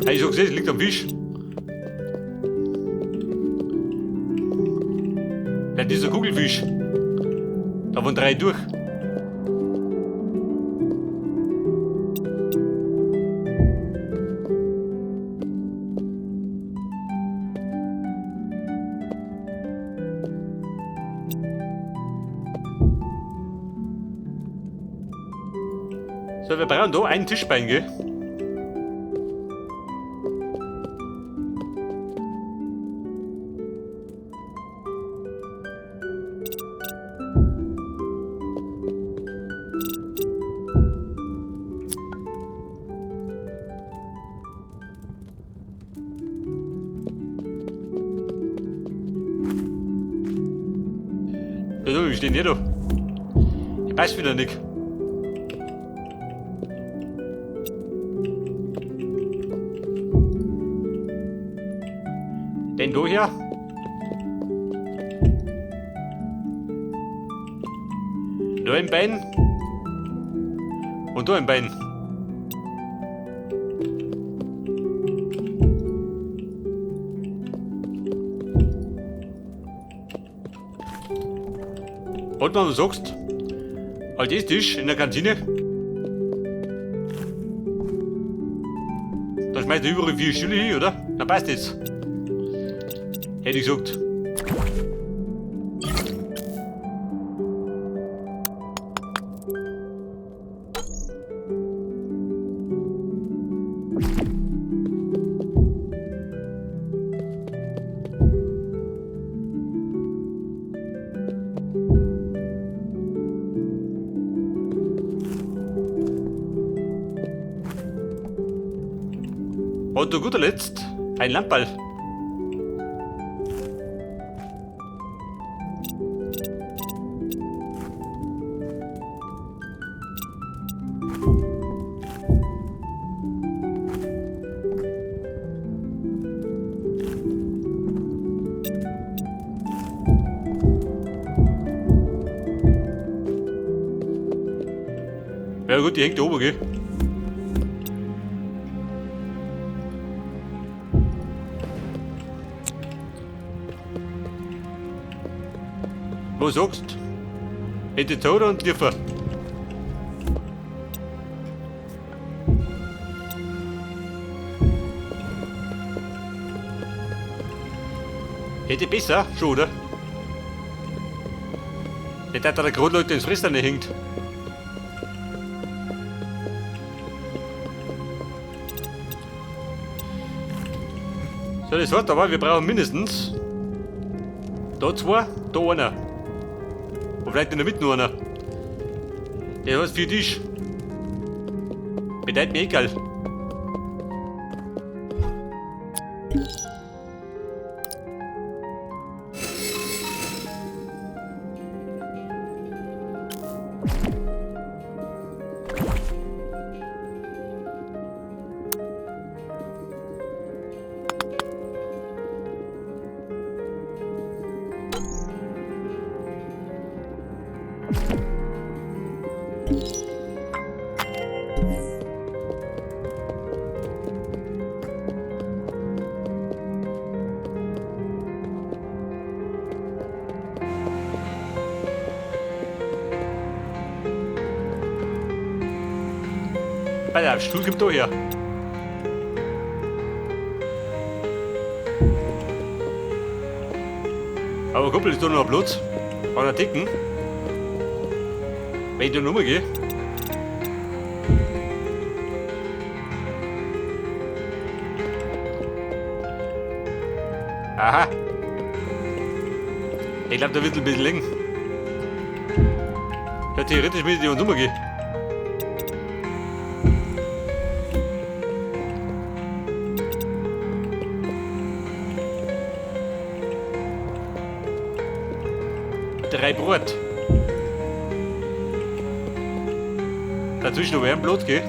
Hab ich schon gesehen, liegt am Fisch. Ja, dieser Kugelfisch. Da waren 3 durch. So, wir brauchen da einen Tischbein, gell? Ja, ich stehe nicht da. Ich weiß wieder nicht. Den da hier. Da ein Bein. Und da ein Bein. Und wenn du sagst, halt das Tisch in der Kantine, da schmeißt du überall 4 Stühle hin, oder? Dann passt das. Hätte ich gesagt. Und zu guter Letzt ein Lamperl. Ja gut, die hängt da oben, gell? Was sagst? Hätte Tore und tiefer. Hätte besser, schon, oder? Nicht, dass da gerade Leute ins Fresser nicht hängt. So, das heißt aber, wir brauchen mindestens da 2, da einer. Und vielleicht in der Mitte noch einer. Der heißt 4 Tisch. Bedeutet mir egal. Der Stuhl kommt da her. Aber Kuppel ist da noch ein Platz. An der Decken. Wenn ich da nochmal gehe. Aha. Ich glaube, da wird ein bisschen länger. Ja, theoretisch müsste ich da nochmal gehen. Drei Brot. Dazwischen noch ein Brot, gell?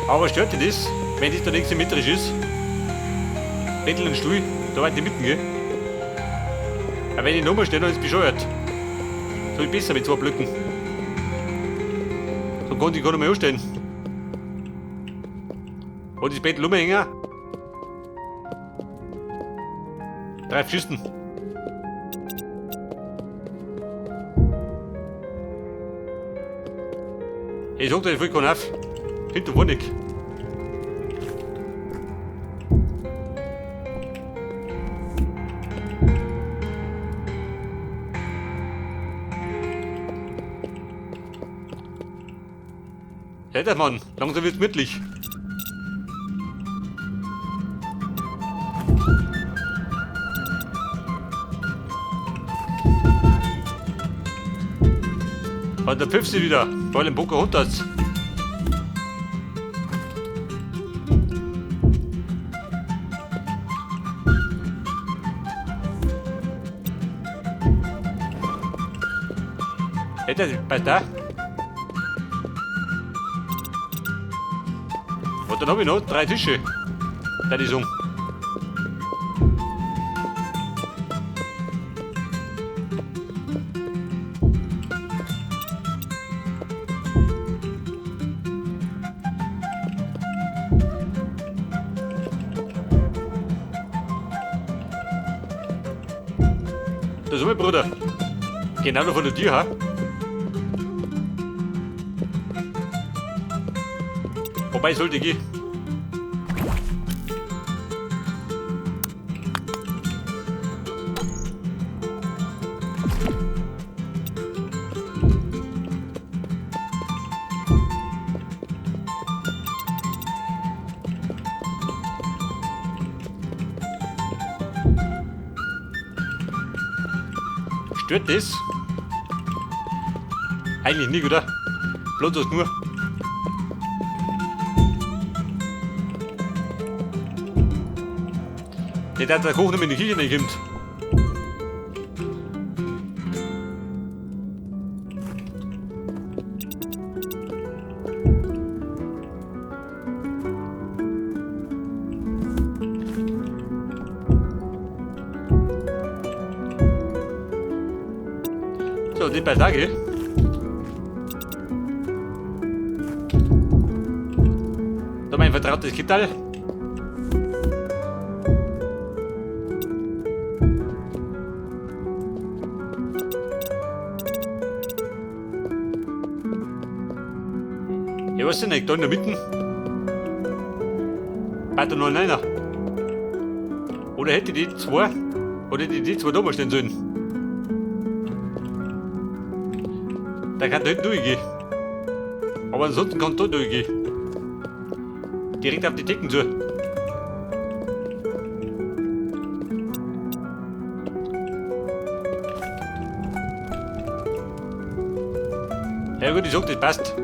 Aber stört dich das, wenn das da nicht symmetrisch ist? Bettel und Stuhl, da weit die mitten, gell? Aber wenn ich nochmal stehe, dann ist es bescheuert. So ist besser mit 2 Blöcken. So konnte ich gar nicht mehr anstehen. Hat das Bettel rumhängen? 3 Schüssen. Ich sag dir, ich will keinen auf. Hinter war nicht. Alter Mann, langsam wird's gemütlich. Hat der Pfiff sie wieder, vor allem Pocahontas. Alter, passt da? Und dann habe ich noch 3 Tische. Da die Song. Das ist mein Bruder. Genau noch von der Tür, ha? Wobei sollte ich gehen. Stört das? Eigentlich nicht, oder? Bloß das nur. Nicht, dass der Koch noch in die Küche nicht kommt. So, die paar Tage. Da mein vertrautes Kittal. Ich weiß nicht, da in der Mitte. Hat da noch einer? Oder hätte die 2? Oder hätte die 2 da mal stehen sollen? Da kann da hinten durchgehen. Aber ansonsten kann da durchgehen. Direkt auf die Decken zu. Ja gut, ich sag, das passt.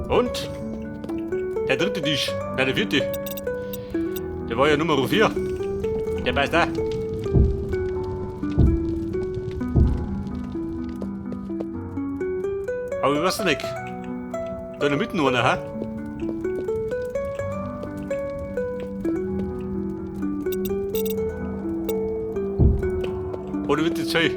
Und? Der 3. Tisch. Nein, der 4. Der war ja Nummer 4. Der passt auch. Aber ich weiß nicht. Da in der Mitte einer, ha? Oder wird das hell?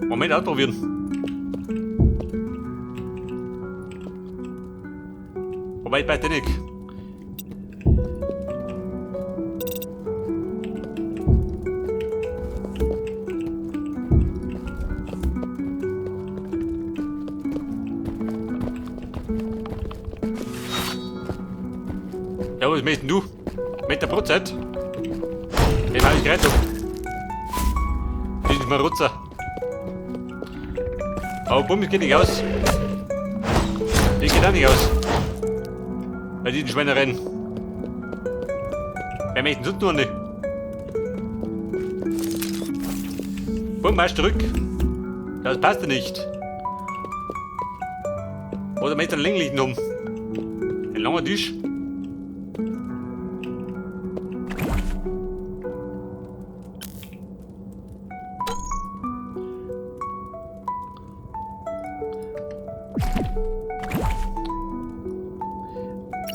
Moment, ausprobieren. Wobei, bei der nicht. Ja, was möchtest du? Mit der Brotzeit? Den habe ich gerettet. Das ist mal Rutzer. Aber Bummel geht nicht aus. Die geht auch nicht aus. Bei diesen Schweinereien. Wer möchte denn sonst noch nicht? Bumm, marsch zurück. Das passt ja nicht. Oder möchte einen länglichen um? Ein langer Tisch.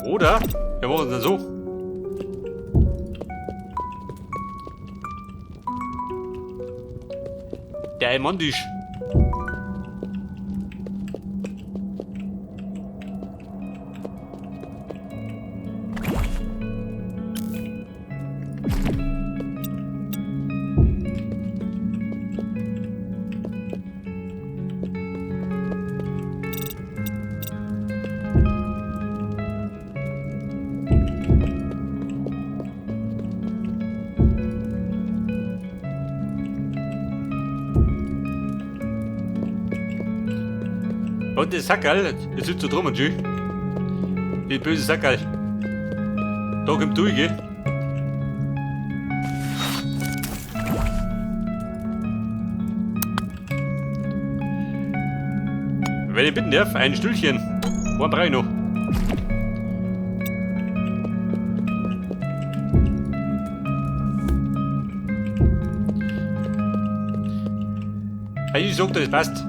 Oder, wir machen es dann so. Der Almondisch. Und das Sackerl, das sitzt so drum und schön. Die böse Sackerl. Da kommt durch, gell? Wenn ich bitten darf, ein Stühlchen. Einen brauche ich noch. Ich sag dir, das passt.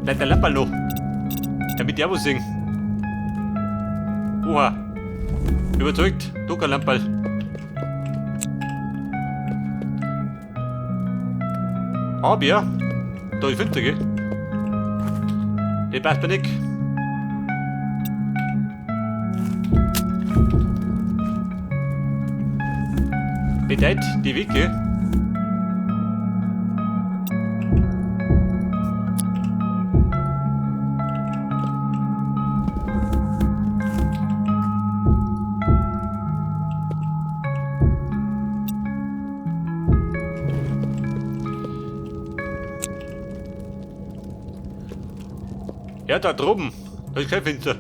Bleibt der Lamperl noch. Damit der was singt. Oha. Überzeugt. Du kein Lamperl. Aber ja. Da ist Winter, gell? Der passt mir nicht. Bedeutet die Wicke. Ja, da droben. Da ist kein Fenster.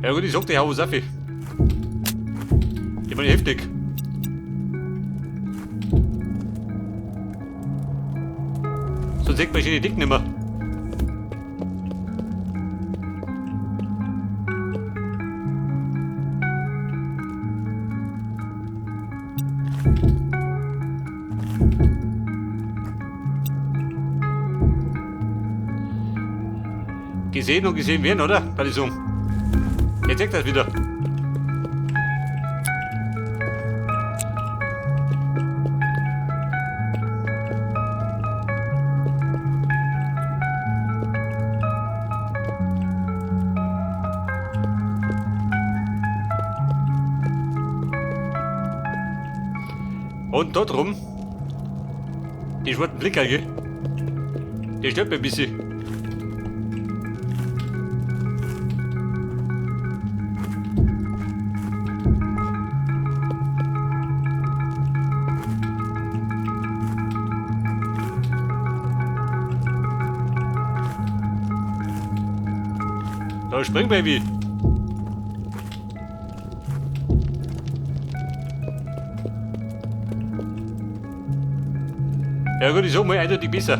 Ja gut, ich sag dir, hau was auf. Ich bin heftig. Sonst sieht man die Dick nicht mehr. Gesehen und gesehen werden, oder? Bei die Summe. Jetzt zeigt das wieder. Und dort rum, die schwarzen Blicker, gell? Die stört mich ein bisschen. Da spring, Baby. Ja gut, ich sag mal eindeutig besser.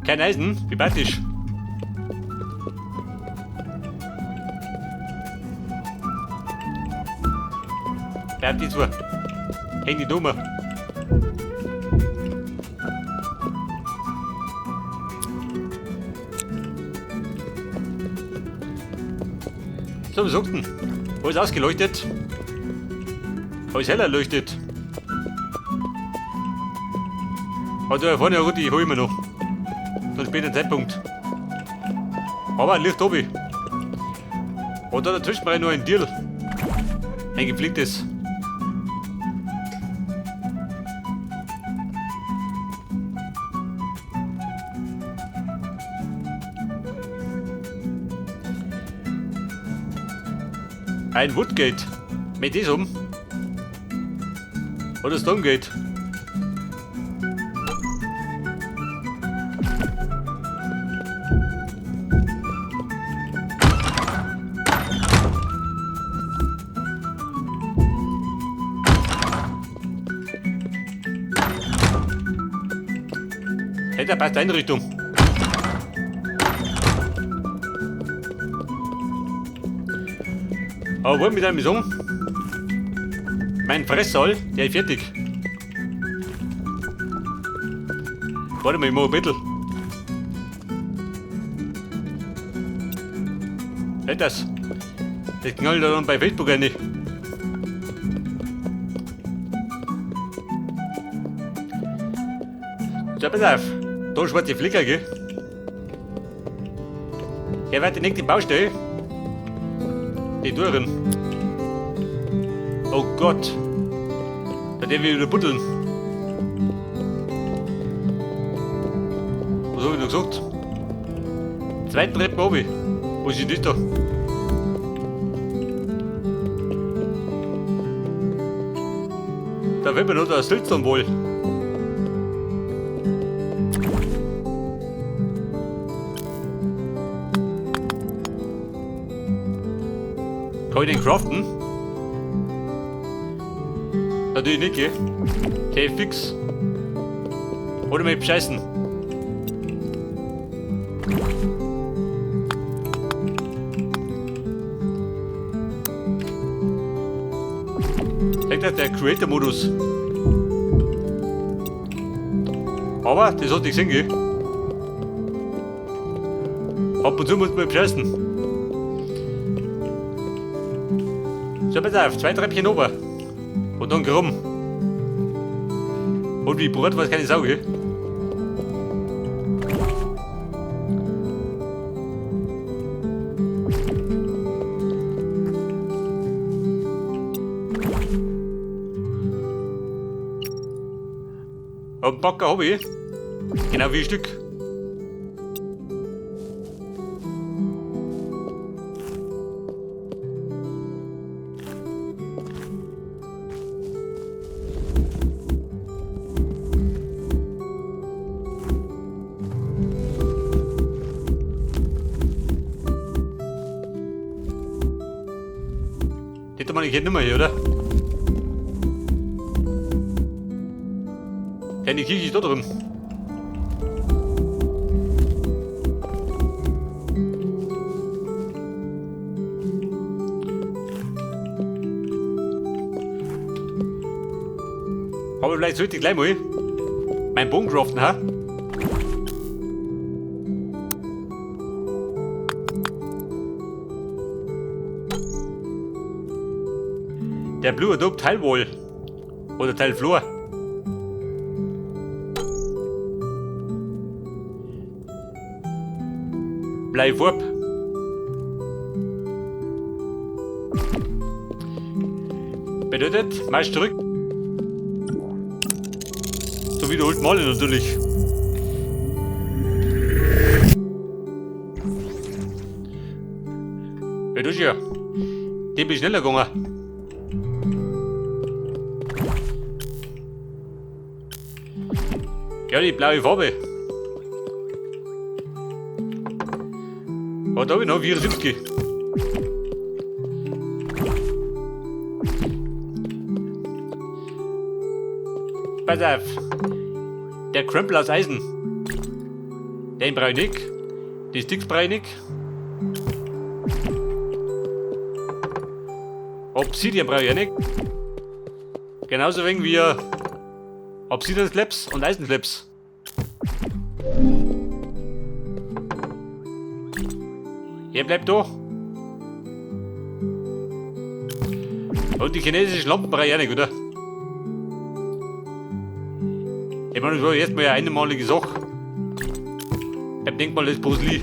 Kein Eisen, wie praktisch. Bleibt die zwei. Häng die Nummer. So, was sagt denn? Alles ausgeleuchtet. Alles heller leuchtet. Also da vorne eine Route, hol ich mir noch. Zu einem späteren Zeitpunkt. Aber ein Licht oben. Und da dazwischen war noch ein Dirl. Ein gepflegtes. Ein Woodgate. Mit das um. Oder Stonegate. Hey, da passt Einrichtung. Aber wo mit einem Song? Mein Fresssaal, der ist fertig. Warte mal, ich mach ein bisschen. Halt das. Das knallt dann bei Facebook rein. So, pass auf. Da schwarze Flicker, gell? Er wird die nächste Baustelle. Die Türen. Oh Gott. Da darf ich wieder buddeln. Was hab ich noch gesagt? Zweiten Treppen oben. Was ist das da? Da will man noch das Silstern wohl. Kann ich den craften? Natürlich nicht, gell? Okay, fix. Oder mal bescheißen. Sagt der Creator-Modus. Aber das hat nichts gesehen, gell? Ab und zu muss man bescheißen. So, pass auf, 2 Treppchen oben. Und dann krumm. Und wie Brot, was keine Sau, gell? Und einen Backer habe ich. Genau wie ein Stück. Die tut man nicht mehr hier, oder? Ja, die Kirche ist da drin. Aber vielleicht sollte ich gleich mal meinen Bogen craften, ha? Der Blue Adobe Teilwall. Oder Teilflur. Bleib ab. Bedeutet, Marsch zurück. So wiederholt Male natürlich. Ja, du ja. Den bin ich schneller gegangen. Ja, die blaue Farbe. Aber da habe ich noch 74. Pass auf. Der Krempel aus Eisen. Den brauche ich nicht. Die Sticks brauche ich nicht. Obsidian brauche ich ja nicht. Genauso wenig wie Obsidian Slabs und Eisen Slabs. Ihr bleibt da. Und die chinesische Lampenreihe nicht, oder? Ich meine, das war erstmal eine einmalige Sache. Ich denk mal, das ist Posli.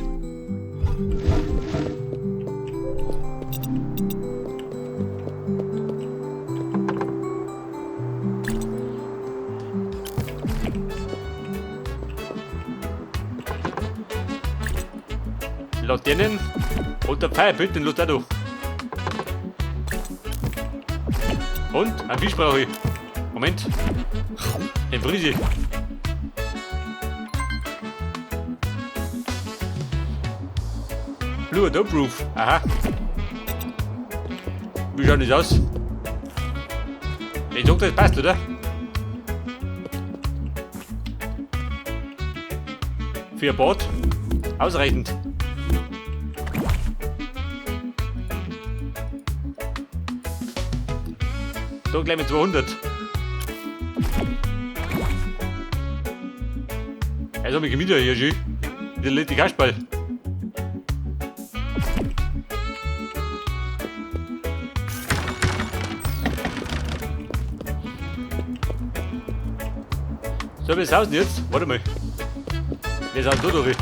Laternen und der Pfeilbild, den lässt auch noch. Und ein Fisch brauche ich. Moment. Ein Brise. Blue Dope Roof. Aha. Wie schaut das aus? Ich sag, das passt, oder? Für ein Bad. Ausreichend. Da gleich mit 200. Jetzt hab ich wieder hier schön. Der lädt die Kasperl. So, wie ist das jetzt? Warte mal. Wir sind da durch.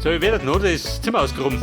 So, wie wird das noch? Das Zimmer ausgeräumt.